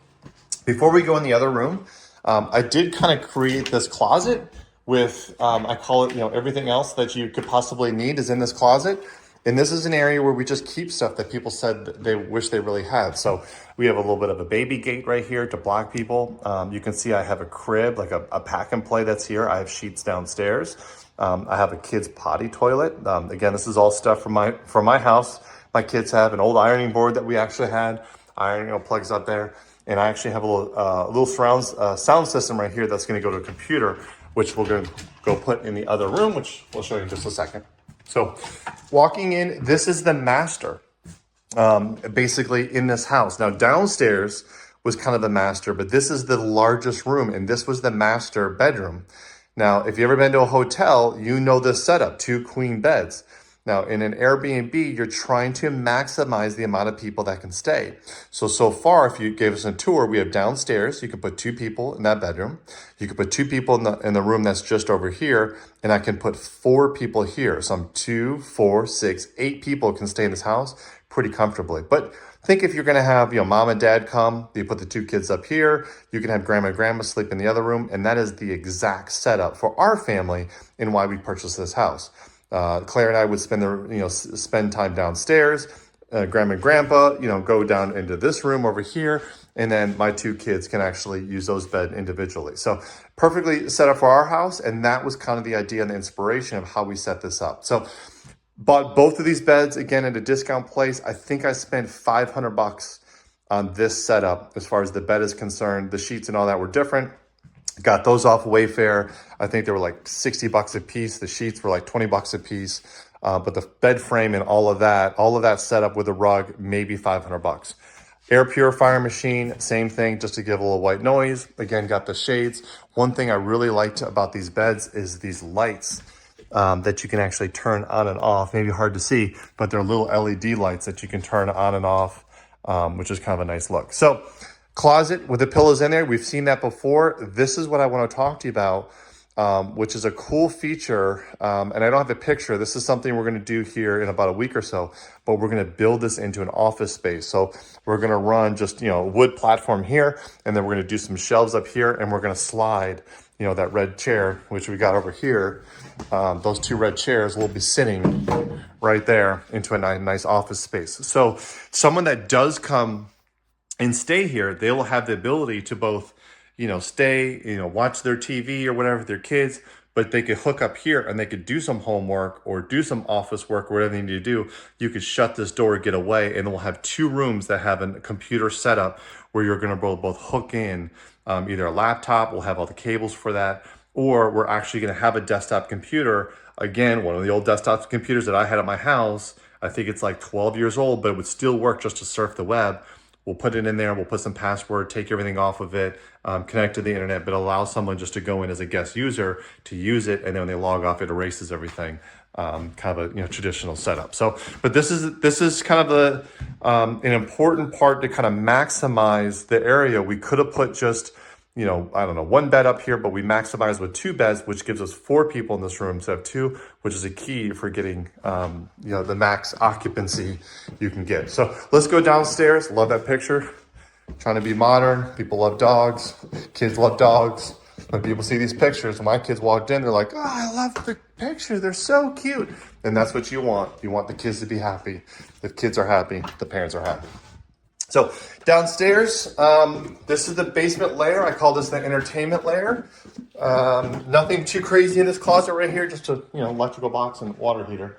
Before we go in the other room, I did kind of create this closet with, I call it, you know, everything else that you could possibly need is in this closet. And this is an area where we just keep stuff that people said that they wish they really had. So we have a little bit of a baby gate right here to block people. You can see I have a crib, like a pack and play that's here. I have sheets downstairs. I have a kid's potty toilet. Again, this is all stuff from my house. My kids have an old ironing board that we actually had. Ironing plugs up there. And I actually have a little surround sound system right here that's going to go to a computer, which we're going to go put in the other room, which we'll show you in just a second. So walking in, this is the master, basically in this house. Now downstairs was kind of the master, but this is the largest room and this was the master bedroom. Now, if you've ever been to a hotel, you know this setup, 2 queen beds. Now, in an Airbnb, you're trying to maximize the amount of people that can stay. So far, if you gave us a tour, we have downstairs. You can put 2 people in that bedroom. You can put 2 people in the room that's just over here, and I can put 4 people here. So I'm 2, 4, 6, 8 people can stay in this house pretty comfortably. But think if you're going to have, you know, mom and dad come, you put the 2 kids up here. You can have grandma and grandma sleep in the other room, and that is the exact setup for our family and why we purchased this house. Claire and I would spend time downstairs. Grandma and grandpa, you know, go down into this room over here, and then my 2 kids can actually use those beds individually. So perfectly set up for our house, and that was kind of the idea and the inspiration of how we set this up. So bought both of these beds again at a discount place. I think I spent $500 on this setup as far as the bed is concerned. The sheets and all that were different. Got those off Wayfair. I think they were like $60 a piece. The sheets were like $20 a piece. But the bed frame and all of that setup with a rug, maybe $500. Air purifier machine, same thing, just to give a little white noise. Again, got the shades. One thing I really liked about these beds is these lights that you can actually turn on and off. Maybe hard to see, but they're little LED lights that you can turn on and off, which is kind of a nice look. So closet with the pillows in there. We've seen that before. This is what I want to talk to you about, which is a cool feature. And I don't have a picture. This is something we're going to do here in about a week or so, but we're going to build this into an office space. So we're going to run just, you know, a wood platform here, and then we're going to do some shelves up here, and we're going to slide, you know, that red chair, which we got over here. Those 2 red chairs will be sitting right there into a nice office space. So someone that does come and stay here, they will have the ability to both, you know, stay, you know, watch their TV or whatever with their kids, but they could hook up here and they could do some homework or do some office work or whatever they need to do. You could shut this door, get away, and we'll have 2 rooms that have a computer setup where you're going to both hook in either a laptop, we'll have all the cables for that, or we're actually going to have a desktop computer. Again, one of the old desktop computers that I had at my house, I think it's like 12 years old, but it would still work just to surf the web. We'll put it in there, we'll put some password, take everything off of it, connect to the internet, but allow someone just to go in as a guest user to use it, and then when they log off, it erases everything. Kind of a, you know, traditional setup. So, but this is kind of an important part to kind of maximize the area. We could have put just, you know, I don't know, 1 bed up here, but we maximize with 2 beds, which gives us 4 people in this room instead of 2, which is a key for getting, you know, the max occupancy you can get. So let's go downstairs. Love that picture. Trying to be modern. People love dogs. Kids love dogs. When people see these pictures, when my kids walked in, they're like, oh, I love the pictures. They're so cute. And that's what you want. You want the kids to be happy. If kids are happy, the parents are happy. So downstairs, this is the basement layer. I call this the entertainment layer. Nothing too crazy in this closet right here, just a, you know, electrical box and water heater.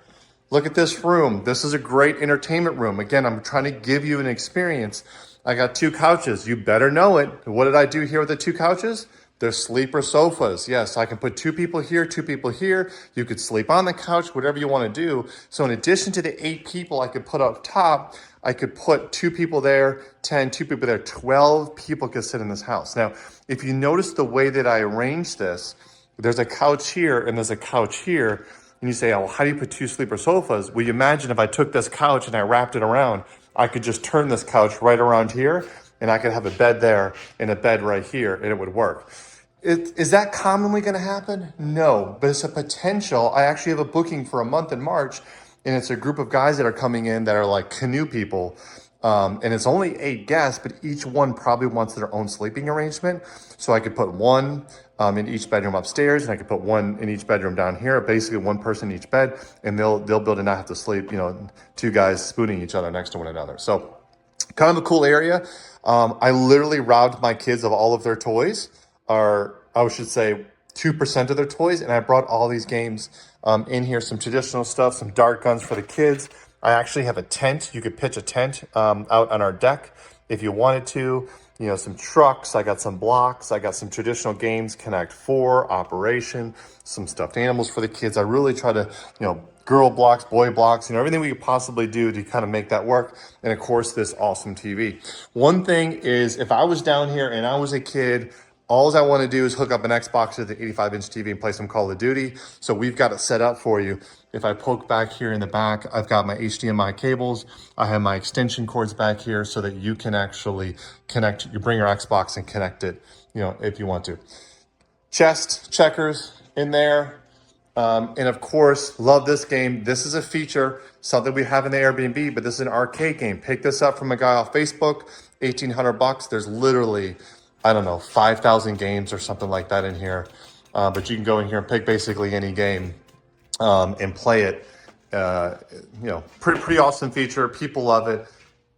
Look at this room. This is a great entertainment room. Again, I'm trying to give you an experience. I got 2 couches. You better know it. What did I do here with the 2 couches? They're sleeper sofas. Yes, I can put 2 people here, 2 people here. You could sleep on the couch, whatever you want to do. So in addition to the 8 people I could put up top, I could put 2 people there, 10, 2 people there, 12 people could sit in this house. Now, if you notice the way that I arranged this, there's a couch here and there's a couch here. And you say, oh, well, how do you put 2 sleeper sofas? Well, you imagine if I took this couch and I wrapped it around, I could just turn this couch right around here and I could have a bed there and a bed right here and it would work. Is that commonly going to happen? No, but it's a potential. I actually have a booking for a month in March, and it's a group of guys that are coming in that are like canoe people. And it's only 8 guests, but each one probably wants their own sleeping arrangement. So I could put one in each bedroom upstairs, and I could put one in each bedroom down here, basically one person in each bed, and they'll be able to not have to sleep, 2 guys spooning each other next to one another. So kind of a cool area. I literally robbed my kids of all of their toys, or I should say 2% of their toys, and I brought all these games in here, some traditional stuff, some dart guns for the kids. I actually have a tent. You could pitch a tent out on our deck if you wanted to. Some trucks. I got some blocks. I got some traditional games, Connect 4, Operation, some stuffed animals for the kids. I really try to, girl blocks, boy blocks, everything we could possibly do to kind of make that work. And of course, this awesome TV. One thing is, if I was down here and I was a kid, all I want to do is hook up an Xbox to the 85-inch TV and play some Call of Duty. So we've got it set up for you. If I poke back here in the back, I've got my HDMI cables. I have my extension cords back here so that you can actually connect. You bring your Xbox and connect it, if you want to. Chest, checkers in there. And of course, love this game. This is a feature, something we have in the Airbnb, but this is an arcade game. Pick this up from a guy off Facebook, $1,800. There's literally, 5,000 games or something like that in here. But you can go in here and pick basically any game and play it. Pretty awesome feature. People love it.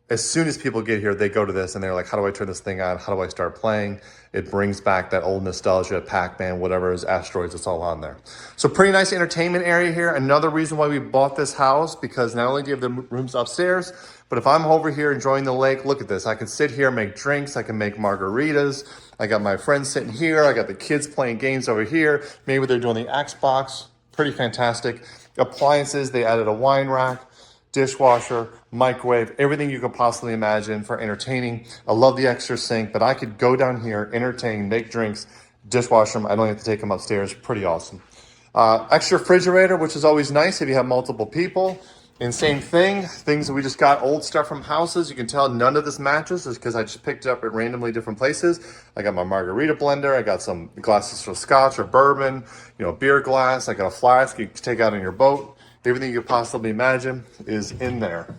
As soon as people get here, they go to this and they're like, how do I turn this thing on? How do I start playing? It brings back that old nostalgia, Pac-Man, whatever is Asteroids, it's all on there. So pretty nice entertainment area here. Another reason why we bought this house, because not only do you have the rooms upstairs, but if I'm over here enjoying the lake, look at this. I can sit here, make drinks. I can make margaritas. I got my friends sitting here. I got the kids playing games over here. Maybe they're doing the Xbox. Pretty fantastic. Appliances, they added a wine rack, dishwasher, microwave, everything you could possibly imagine for entertaining. I love the extra sink, but I could go down here, entertain, make drinks, dishwasher them. I don't have to take them upstairs. Pretty awesome. Extra refrigerator, which is always nice if you have multiple people. And same thing, things that we just got, old stuff from houses. You can tell none of this matches is because I just picked it up at randomly different places. I got my margarita blender. I got some glasses for scotch or bourbon, beer glass. I got a flask you can take out on your boat. Everything you could possibly imagine is in there.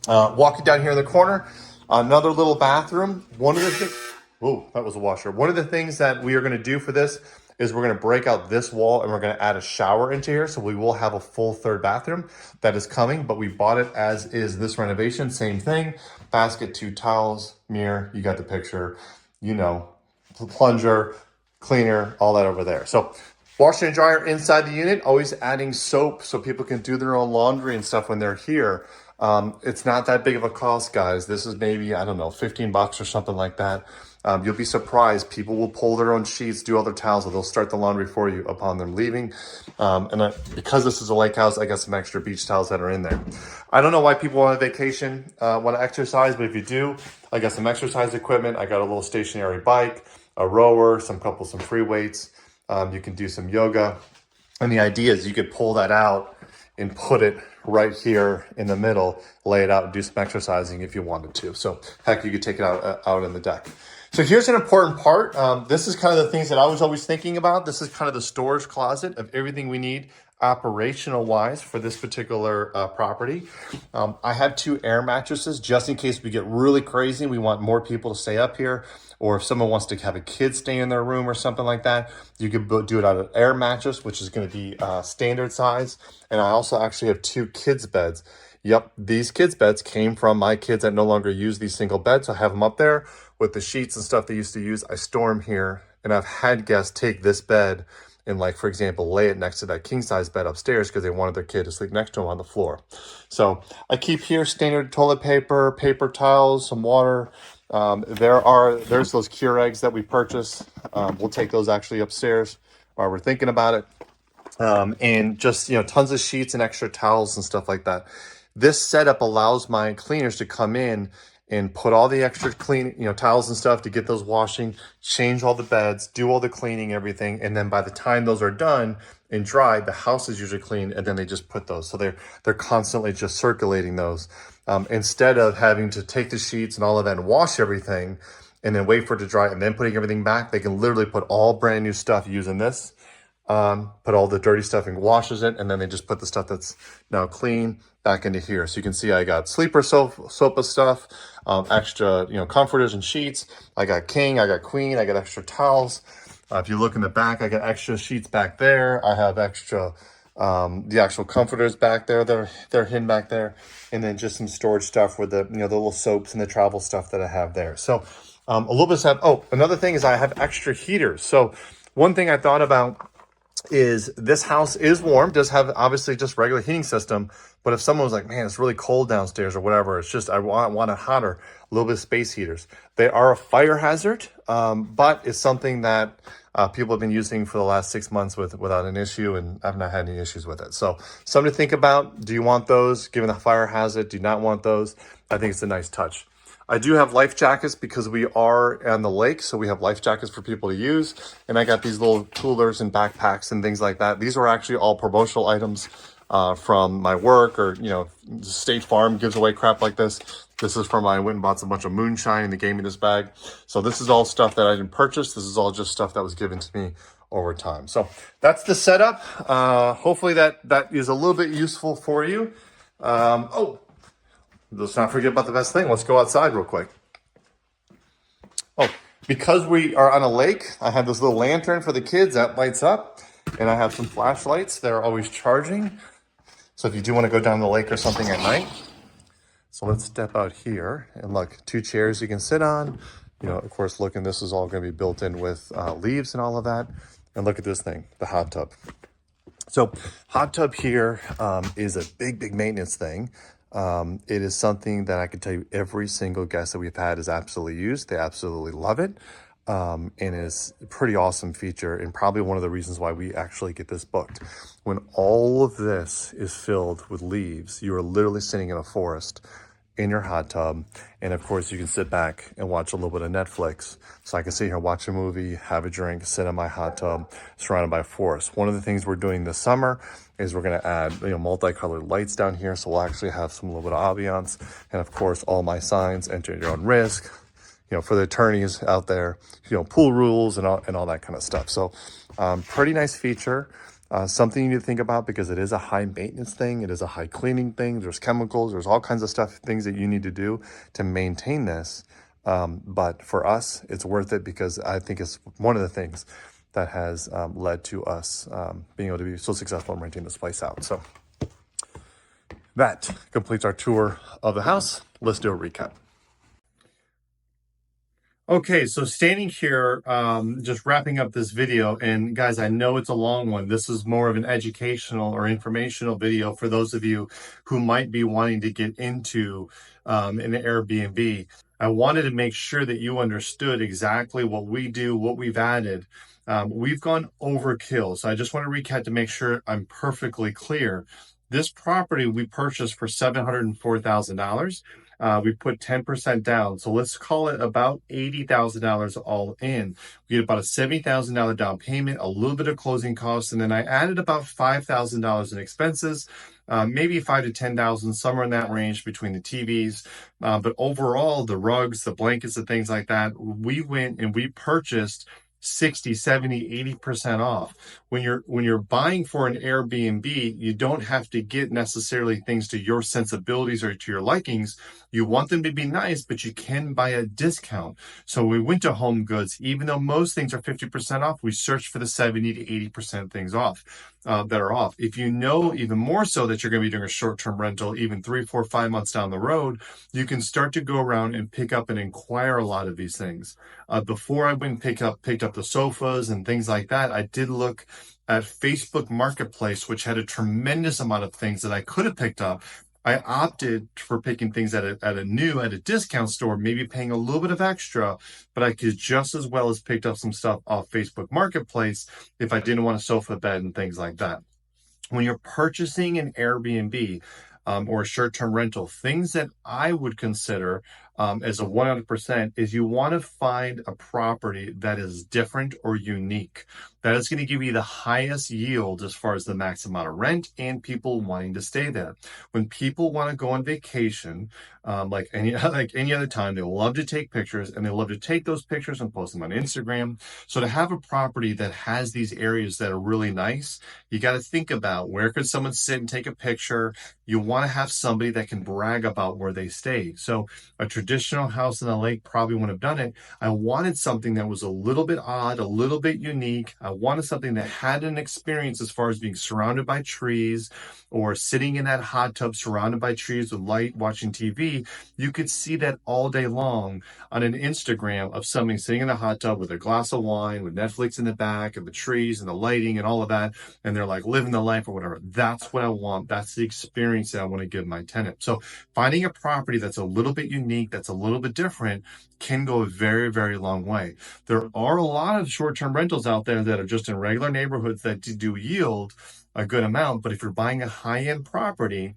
Walking down here in the corner, another little bathroom. One of the things, oh, that was a washer. One of the things that we are going to do for this is we're going to break out this wall and we're going to add a shower into here. So we will have a full 3rd bathroom that is coming, but we bought it as is this renovation. Same thing, basket, 2 towels, mirror, you got the picture, plunger, cleaner, all that over there. So washer and dryer inside the unit, always adding soap so people can do their own laundry and stuff when they're here. It's not that big of a cost, guys. This is maybe, $15 or something like that. You'll be surprised. People will pull their own sheets, do other towels, or they'll start the laundry for you upon them leaving. Because this is a lake house, I got some extra beach towels that are in there. I don't know why people on a vacation want to exercise, but if you do, I got some exercise equipment. I got a little stationary bike, a rower, some free weights. You can do some yoga. And the idea is you could pull that out and put it right here in the middle, lay it out and do some exercising if you wanted to. So heck, you could take it out in the deck. So here's an important part. This is kind of the things that I was always thinking about. This is kind of the storage closet of everything we need operational wise for this particular property. I have 2 air mattresses just in case we get really crazy and we want more people to stay up here, or if someone wants to have a kid stay in their room or something like that, you could do it out of an air mattress, which is going to be standard size. And I also actually have 2 kids beds. Yep, these kids beds came from my kids that no longer use these single beds. So I have them up there with the sheets and stuff they used to use. I store them here, and I've had guests take this bed and like, for example, lay it next to that king size bed upstairs because they wanted their kid to sleep next to them on the floor. So I keep here standard toilet paper, paper towels, some water. There's those Keurigs that we purchased. We'll take those actually upstairs while we're thinking about it. And just, tons of sheets and extra towels and stuff like that. This setup allows my cleaners to come in and put all the extra clean, towels and stuff to get those washing, change all the beds, do all the cleaning, everything. And then by the time those are done and dry, the house is usually clean, and then they just put those. So they're constantly just circulating those. Instead of having to take the sheets and all of that and wash everything and then wait for it to dry and then putting everything back, they can literally put all brand new stuff using this. Put all the dirty stuff and washes it, and then they just put the stuff that's now clean back into here. So you can see I got sleeper sofa stuff, extra, comforters and sheets. I got king, I got queen, I got extra towels. If you look in the back, I got extra sheets back there. I have extra, the actual comforters back there. They're hidden back there, and then just some storage stuff with the, the little soaps and the travel stuff that I have there. So a little bit of stuff. Oh, another thing is I have extra heaters. So one thing I thought about is this house is warm, does have obviously just regular heating system, but if someone was like, man, it's really cold downstairs or whatever, it's just I want it hotter, a little bit of space heaters. They are a fire hazard, but it's something that people have been using for the last 6 months without an issue, and I've not had any issues with it. So something to think about. Do you want those given the fire hazard? Do you not want those? I think it's a nice touch. I do have life jackets because we are on the lake, so we have life jackets for people to use. And I got these little coolers and backpacks and things like that. These are actually all promotional items from my work, or, State Farm gives away crap like this. This is from I went and bought a bunch of moonshine and they gave me this bag. So this is all stuff that I didn't purchase. This is all just stuff that was given to me over time. So that's the setup. Hopefully that is a little bit useful for you. Let's not forget about the best thing. Let's go outside real quick. Oh, because we are on a lake, I have this little lantern for the kids that lights up, and I have some flashlights. They're always charging. So if you do want to go down the lake or something at night. So let's step out here and look, 2 chairs you can sit on. Of course, looking, this is all going to be built in with leaves and all of that. And look at this thing, the hot tub. So hot tub here is a big maintenance thing. It is something that I can tell you every single guest that we've had has absolutely used. They absolutely love it. And it's a pretty awesome feature, and probably one of the reasons why we actually get this booked. When all of this is filled with leaves, you are literally sitting in a forest in your hot tub. And of course you can sit back and watch a little bit of Netflix. So I can sit here, watch a movie, have a drink, sit in my hot tub surrounded by a forest. One of the things we're doing this summer is we're going to add, multicolored lights down here. So we'll actually have some little bit of ambiance. And of course, all my signs, enter at your own risk, for the attorneys out there, pool rules and all that kind of stuff. So pretty nice feature. Something you need to think about because it is a high maintenance thing. It is a high cleaning thing. There's chemicals, there's all kinds of things that you need to do to maintain this. But for us, it's worth it because I think it's one of the things that has led to us being able to be so successful in renting this place out. So that completes our tour of the house. Let's do a recap. Okay, so standing here, just wrapping up this video, and guys, I know it's a long one. This is more of an educational or informational video for those of you who might be wanting to get into an Airbnb. I wanted to make sure that you understood exactly what we do, what we've added. We've gone overkill, so I just want to recap to make sure I'm perfectly clear. This property we purchased for $704,000. We put 10% down. So let's call it about $80,000 all in. We get about a $70,000 down payment, a little bit of closing costs, and then I added about $5,000 in expenses, maybe $5,000 to $10,000, somewhere in that range between the TVs. But overall, the rugs, the blankets, and things like that, we went and we purchased 60, 70, 80% off. When you're buying for an Airbnb, you don't have to get necessarily things to your sensibilities or to your likings. You want them to be nice, but you can buy a discount. So we went to Home Goods. Even though most things are 50% off, we searched for the 70 to 80% things off that are off. If you know even more so that you're going to be doing a short-term rental, even 3, 4, 5 months down the road, you can start to go around and pick up and inquire a lot of these things. Before I went and picked up the sofas and things like that, I did look at Facebook Marketplace, which had a tremendous amount of things that I could have picked up. I opted for picking things at a discount store, maybe paying a little bit of extra, but I could just as well as picked up some stuff off Facebook Marketplace if I didn't want a sofa bed and things like that. When you're purchasing an Airbnb or a short-term rental, things that I would consider as a 100% is you want to find a property that is different or unique. That is going to give you the highest yield as far as the max amount of rent and people wanting to stay there. When people want to go on vacation, like any other time, they love to take pictures, and they love to take those pictures and post them on Instagram. So to have a property that has these areas that are really nice, you got to think about where could someone sit and take a picture. You want to have somebody that can brag about where they stay. So a traditional house in the lake probably wouldn't have done it. I wanted something that was a little bit odd, a little bit unique. I wanted something that had an experience as far as being surrounded by trees or sitting in that hot tub surrounded by trees with light, watching TV. You could see that all day long on an Instagram of somebody sitting in a hot tub with a glass of wine, with Netflix in the back and the trees and the lighting and all of that. And they're like living the life or whatever. That's what I want. That's the experience that I want to give my tenant. So finding a property that's a little bit unique, that's a little bit different, can go a very, very long way. There are a lot of short-term rentals out there that are just in regular neighborhoods that do yield a good amount. But if you're buying a high-end property,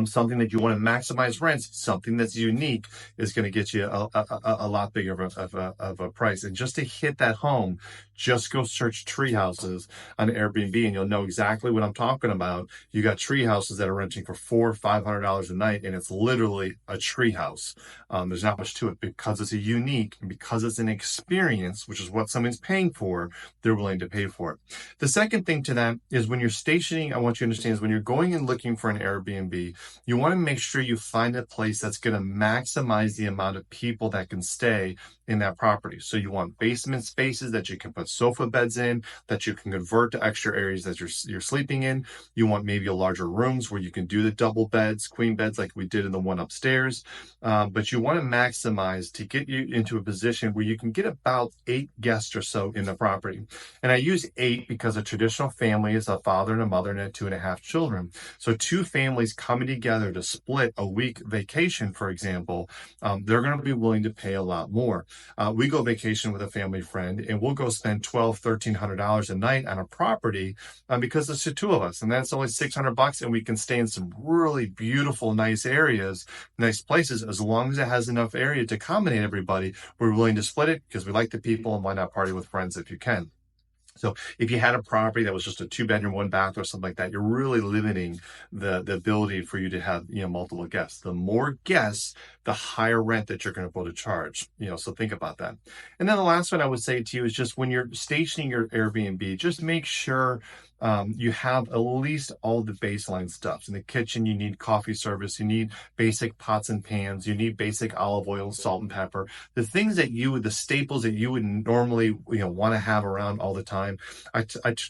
something that you want to maximize rents, something that's unique is going to get you a lot bigger of a price. And just to hit that home, just go search tree houses on Airbnb and you'll know exactly what I'm talking about. You got tree houses that are renting for $400-$500 a night, and it's literally a tree house. There's not much to it because it's a unique, and because it's an experience, which is what someone's paying for, they're willing to pay for it. The second thing to that is when you're stationing, I want you to understand is when you're going and looking for an Airbnb, you want to make sure you find a place that's going to maximize the amount of people that can stay in that property. So you want basement spaces that you can put sofa beds in, that you can convert to extra areas that you're sleeping in. You want maybe a larger rooms where you can do the double beds, queen beds like we did in the one upstairs. But you want to maximize to get you into a position where you can get about 8 guests or so in the property. And I use 8 because a traditional family is a father and a mother and 2.5 children. So 2 families coming together to split a week vacation, for example, they're going to be willing to pay a lot more. We go vacation with a family friend and we'll go spend $1,200-$1,300 a night on a property because it's the 2 of us, and that's only $600, and we can stay in some really beautiful, nice areas, nice places. As long as it has enough area to accommodate everybody, we're willing to split it because we like the people, and why not party with friends if you can. So if you had a property that was just a 2-bedroom, 1 bath or something like that, you're really limiting the ability for you to have, multiple guests. The more guests, the higher rent that you're going to be able to charge, so think about that. And then the last one I would say to you is just when you're stationing your Airbnb, just make sure you have at least all the baseline stuff. In the kitchen, you need coffee service, you need basic pots and pans, you need basic olive oil, salt and pepper, the things that the staples that you would normally, want to have around all the time. I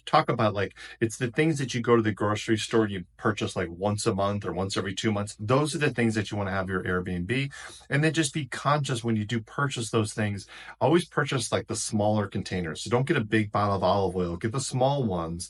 talk about like, it's the things that you go to the grocery store, you purchase like once a month or once every 2 months. Those are the things that you want to have your Airbnb. And then just be conscious when you do purchase those things, always purchase like the smaller containers. So don't get a big bottle of olive oil, get the small ones.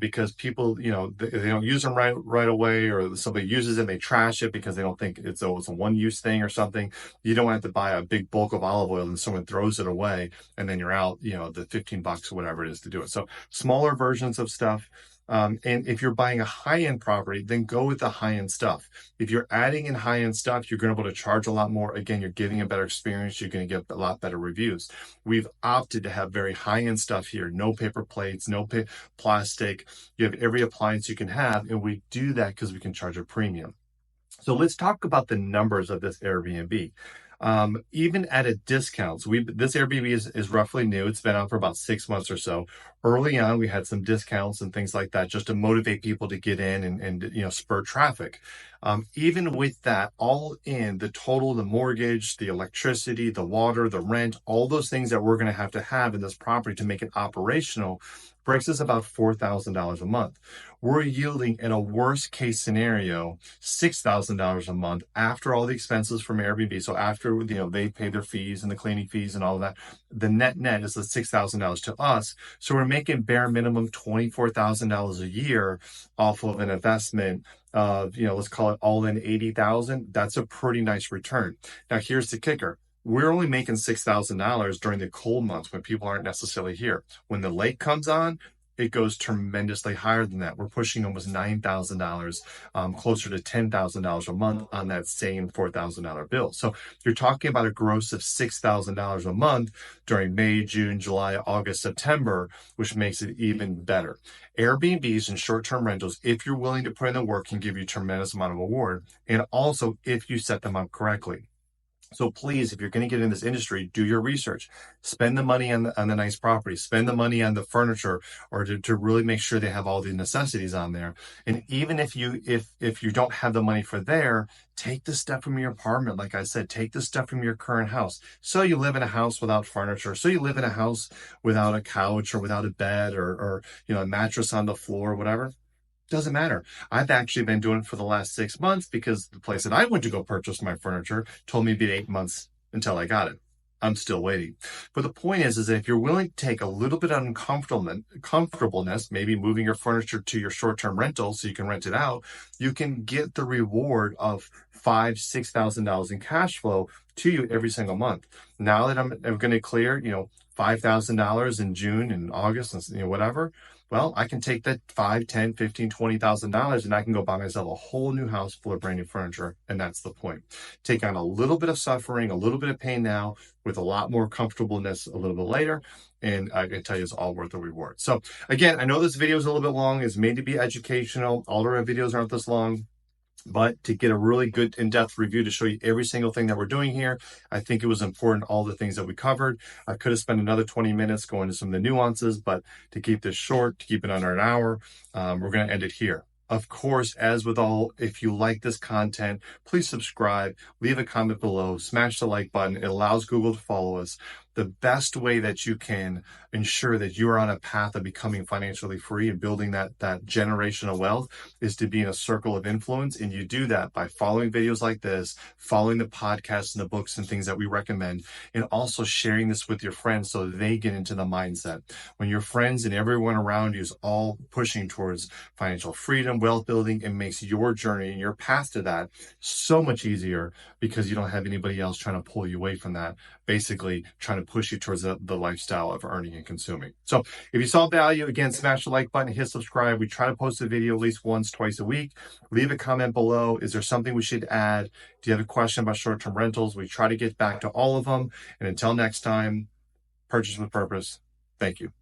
Because people, they don't use them right away, or somebody uses it and they trash it because they don't think it's a one-use thing or something. You don't have to buy a big bulk of olive oil and someone throws it away and then you're out, the $15 or whatever it is to do it. So smaller versions of stuff. And if you're buying a high-end property, then go with the high-end stuff. If you're adding in high-end stuff, you're going to be able to charge a lot more. Again, you're getting a better experience. You're going to get a lot better reviews. We've opted to have very high-end stuff here. No paper plates, no plastic. You have every appliance you can have. And we do that because we can charge a premium. So let's talk about the numbers of this Airbnb. Even at a discount, so this Airbnb is roughly new. It's been out for about 6 months or so. Early on, we had some discounts and things like that just to motivate people to get in and spur traffic. Even with that, all in the total, the mortgage, the electricity, the water, the rent, all those things that we're going to have in this property to make it operational, Breaks us about $4,000 a month. We're yielding, in a worst case scenario, $6,000 a month after all the expenses from Airbnb. So after, they pay their fees and the cleaning fees and all of that, the net is the $6,000 to us. So we're making bare minimum $24,000 a year off of an investment of, let's call it all in 80,000. That's a pretty nice return. Now here's the kicker. We're only making $6,000 during the cold months when people aren't necessarily here. When the lake comes on, it goes tremendously higher than that. We're pushing almost $9,000, closer to $10,000 a month on that same $4,000 bill. So you're talking about a gross of $6,000 a month during May, June, July, August, September, which makes it even better. Airbnbs and short-term rentals, if you're willing to put in the work, can give you a tremendous amount of reward, and also if you set them up correctly. So please, if you're going to get in this industry, do your research. Spend the money on the nice property. Spend the money on the furniture, or to really make sure they have all the necessities on there. And even if you don't have the money for there, take the stuff from your apartment. Like I said, take the stuff from your current house. So you live in a house without furniture. So you live in a house without a couch or without a bed or a mattress on the floor, whatever. Doesn't matter. I've actually been doing it for the last 6 months because the place that I went to go purchase my furniture told me it'd be 8 months until I got it. I'm still waiting. But the point is that if you're willing to take a little bit of comfortableness, maybe moving your furniture to your short-term rental so you can rent it out, you can get the reward of $5,000, $6,000 in cash flow to you every single month. Now that I'm going to clear, $5,000 in June and August and whatever, well, I can take that $5,000, $10,000, $15,000, $20,000 and I can go buy myself a whole new house full of brand new furniture. And that's the point. Take on a little bit of suffering, a little bit of pain now with a lot more comfortableness a little bit later. And I can tell you it's all worth the reward. So again, I know this video is a little bit long. It's made to be educational. All of our videos aren't this long. But to get a really good in-depth review to show you every single thing that we're doing here, I think it was important, all the things that we covered. I could have spent another 20 minutes going to some of the nuances, but to keep this short, to keep it under an hour, we're going to end it here. Of course, as with all, if you like this content, please subscribe, leave a comment below, smash the like button. It allows Google to follow us. The best way that you can ensure that you're on a path of becoming financially free and building that generational wealth is to be in a circle of influence. And you do that by following videos like this, following the podcasts and the books and things that we recommend, and also sharing this with your friends so they get into the mindset. When your friends and everyone around you is all pushing towards financial freedom, wealth building, it makes your journey and your path to that so much easier because you don't have anybody else trying to pull you away from that, basically trying to push you towards the lifestyle of earning and consuming. So if you saw value, again, smash the like button, hit subscribe. We try to post a video at least once, twice a week. Leave a comment below. Is there something we should add? Do you have a question about short-term rentals? We try to get back to all of them. And until next time, purchase with purpose. Thank you.